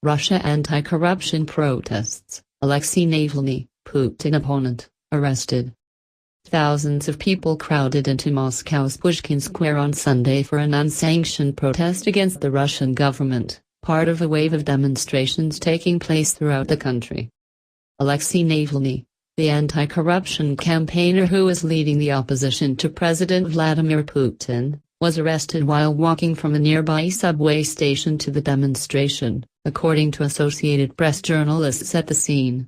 Russia anti-corruption protests, Alexei Navalny, Putin opponent, arrested. Thousands of people crowded into Moscow's Pushkin Square on Sunday for an unsanctioned protest against the Russian government, part of a wave of demonstrations taking place throughout the country. Alexei Navalny, the anti-corruption campaigner who was leading the opposition to President Vladimir Putin, was arrested while walking from a nearby subway station to the demonstration, according to Associated Press journalists at the scene.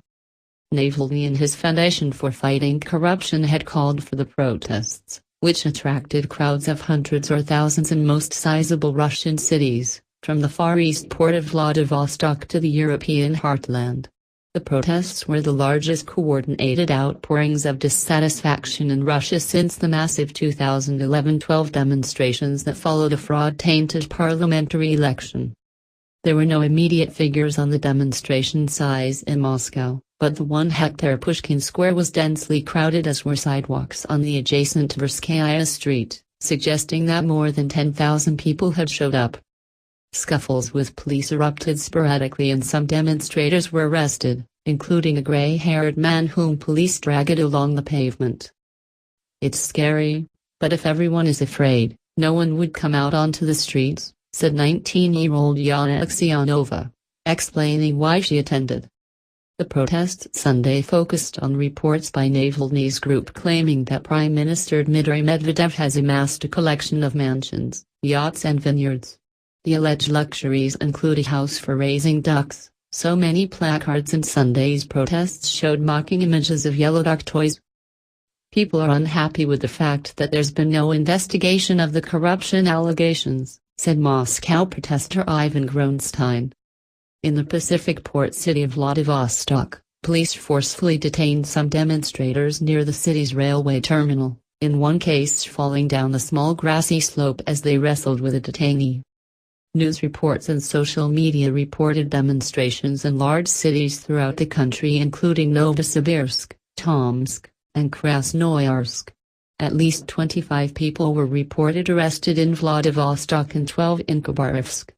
Navalny and his Foundation for Fighting Corruption had called for the protests, which attracted crowds of hundreds or thousands in most sizable Russian cities, from the Far East port of Vladivostok to the European heartland. The protests were the largest coordinated outpourings of dissatisfaction in Russia since the massive 2011-12 demonstrations that followed a fraud-tainted parliamentary election. There were no immediate figures on the demonstration size in Moscow, but the 1-hectare Pushkin Square was densely crowded, as were sidewalks on the adjacent Tverskaya Street, suggesting that more than 10,000 people had showed up. Scuffles with police erupted sporadically and some demonstrators were arrested, including a gray-haired man whom police dragged along the pavement. "It's scary, but if everyone is afraid, no one would come out onto the streets," said 19-year-old Yana Aksionova, explaining why she attended. The protests Sunday focused on reports by Navalny's group claiming that Prime Minister Dmitry Medvedev has amassed a collection of mansions, yachts and vineyards. The alleged luxuries include a house for raising ducks. So many placards in Sunday's protests showed mocking images of yellow duck toys. "People are unhappy with the fact that there's been no investigation of the corruption allegations," said Moscow protester Ivan Gronstein. In the Pacific port city of Vladivostok, police forcefully detained some demonstrators near the city's railway terminal, in one case falling down a small grassy slope as they wrestled with a detainee. News reports and social media reported demonstrations in large cities throughout the country, including Novosibirsk, Tomsk, and Krasnoyarsk. At least 25 people were reported arrested in Vladivostok and 12 in Khabarovsk.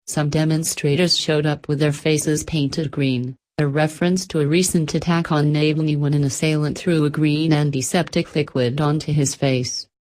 Some demonstrators showed up with their faces painted green, a reference to a recent attack on Navalny when an assailant threw a green antiseptic liquid onto his face.